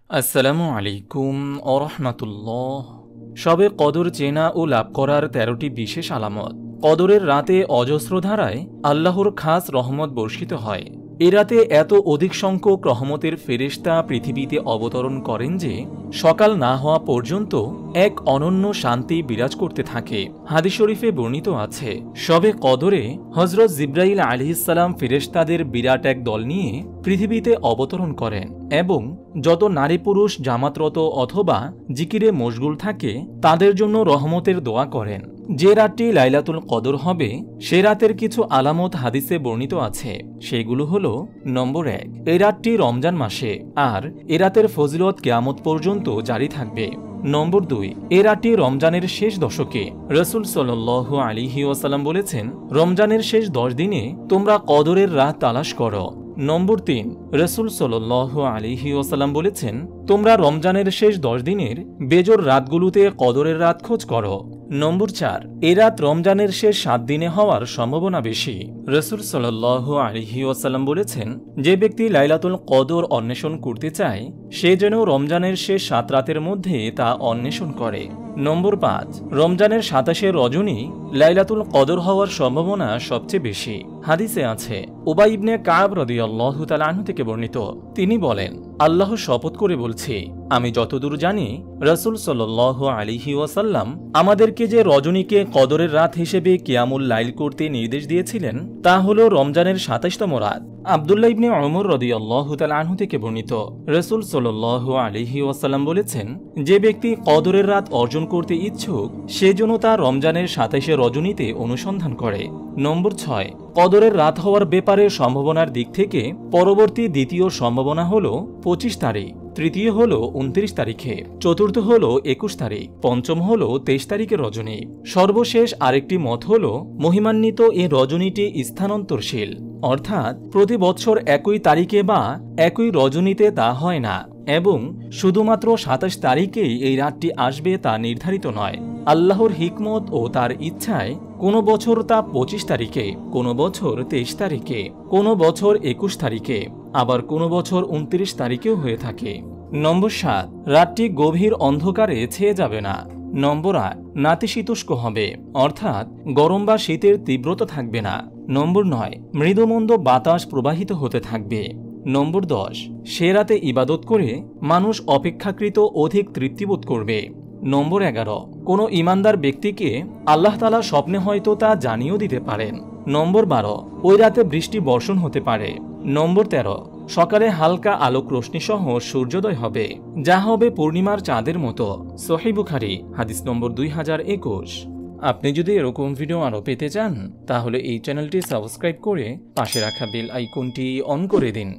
আসসালামু আলাইকুম ওরহমাতুল্লাহ। শবে কদর চেনা ও লাভ করার ১৩টি বিশেষ আলামত। কদরের রাতে অজস্র ধারায় আল্লাহর খাস রহমত বর্ষিত হয়। এ রাতে এত অধিক সংখ্যক রহমতের ফেরেশতা পৃথিবীতে অবতরণ করেন যে সকাল না হওয়া পর্যন্ত এক অনন্য শান্তি বিরাজ করতে থাকে। হাদিস শরীফে বর্ণিত আছে, শবে কদরে হযরত জিবরাইল আলাইহিসসালাম ফেরেশতাদের বিরাট এক দল নিয়ে পৃথিবীতে অবতরণ করেন এবং যত নারী পুরুষ জামাতরত অথবা জিকিরে মশগুল থাকে তাদের জন্য রহমতের দোয়া করেন। যে রাতটি লাইলাতুল কদর হবে সে রাতের কিছু আলামত হাদিসে বর্ণিত আছে। সেগুলো হলো, নম্বর ১, এই রাতটি রমজান মাসে, আর এ রাতের ফজিলত কিয়ামত পর্যন্ত জারি থাকবে। নম্বর ২, এ রাতটি রমজানের শেষ দশকে। রাসূল সাল্লাল্লাহু আলাইহি ওয়াসাল্লাম বলেছেন, রমজানের শেষ ১০ দিনে তোমরা কদরের রাত তালাশ করো। নম্বর ৩, রাসূল সাল্লাল্লাহু আলাইহি ওয়াসাল্লাম বলেছেন, তোমরা রমজানের শেষ ১০ দিনের বেজোর রাতগুলোতে কদরের রাত খোঁজ করো। নম্বর ৪, এ রাত রমজানের শেষ ৭ দিনে হওয়ার সম্ভাবনা বেশি। রাসূল সাল্লাল্লাহু আলাইহি ওয়াসাল্লাম বলেছেন, যে ব্যক্তি লাইলাতুল কদর অন্বেষণ করতে চায় সে যেন রমজানের শেষ ৭ রাতের মধ্যে তা অন্বেষণ করে। নম্বর ৫, রমজানের ২৭ রজনী লাইলাতুল কদর হওয়ার সম্ভাবনা সবচেয়ে বেশি। হাদিসে আছে, উবাই ইবনে কাব রাদিয়াল্লাহু তাআলা আনহু থেকে বর্ণিত, তিনি বলেন, আল্লাহ শপথ করে বলছি, আমি যতদূর জানি রাসূল সাল্লাল্লাহু আলাইহি ওয়াসাল্লাম আমাদেরকে যে রজনীকে কদরের রাত হিসেবে কিয়ামুল লাইল করতে নির্দেশ দিয়েছিলেন তা হলো রমজানের ২৭তম রাত। আব্দুল্লাহ ইবনে ওমর রাদিয়াল্লাহু তাআলা আনহু থেকে বর্ণিত, রাসূল সাল্লাল্লাহু আলাইহি ওয়াসাল্লাম বলেছেন, যে ব্যক্তি কদরের রাত অর্জন করতে ইচ্ছুক সে যেন তা রমজানের ২৭ রজনীতে অনুসন্ধান করে। নম্বর ৬, কদরের রাত হওয়ার ব্যাপারে সম্ভাবনার দিক থেকে পরবর্তী দ্বিতীয় সম্ভাবনা হল ২৫ তারিখ, তৃতীয় হল ২৯ তারিখে, চতুর্থ হল ২১ তারিখ, পঞ্চম হল ২৩ তারিখের রজনী। সর্বশেষ আরেকটি মত হল, মহিমান্বিত এ রজনীটি স্থানান্তরশীল, অর্থাৎ প্রতি বছর একই তারিখে বা একই রজনীতে তা হয় না এবং শুধুমাত্র ২৭ তারিখেই এই রাতটি আসবে তা নির্ধারিত নয়। আল্লাহর হিকমত ও তার ইচ্ছায় কোনো বছর তা ২৫ তারিখে, কোনো বছর ২৩ তারিখে, কোনো বছর ২১ তারিখে, আবার কোনো বছর ২৯ তারিখেও হয়ে থাকে। নম্বর ৭, রাতটি গভীর অন্ধকারে ছেয়ে যাবে না। নম্বর ৮, নাতিশীতোষ্ণ হবে, অর্থাৎ গরম বা শীতের তীব্রতা থাকবে না। নম্বর ৯, মৃদুমন্দ বাতাস প্রবাহিত হতে থাকবে। নম্বর ১০, সে রাতে ইবাদত করে মানুষ অপেক্ষাকৃত অধিক তৃপ্তিবোধ করবে। নম্বর ১১, কোনো ইমানদার ব্যক্তিকে আল্লাহ তাআলা স্বপ্নে হয়তো তা জানিয়েও দিতে পারেন। নম্বর ১২, ওই রাতে বৃষ্টি বর্ষণ হতে পারে। নম্বর ১৩, সকালে হালকা আলোক রোশনি সহ সূর্যোদয় হবে, যা হবে পূর্ণিমার চাঁদের মতো। সহিহ বুখারী হাদিস নম্বর ২০২১। আপনি যদি এরকম ভিডিও আরও পেতে চান তাহলে এই চ্যানেলটি সাবস্ক্রাইব করে পাশে রাখা বেল আইকনটি অন করে দিন।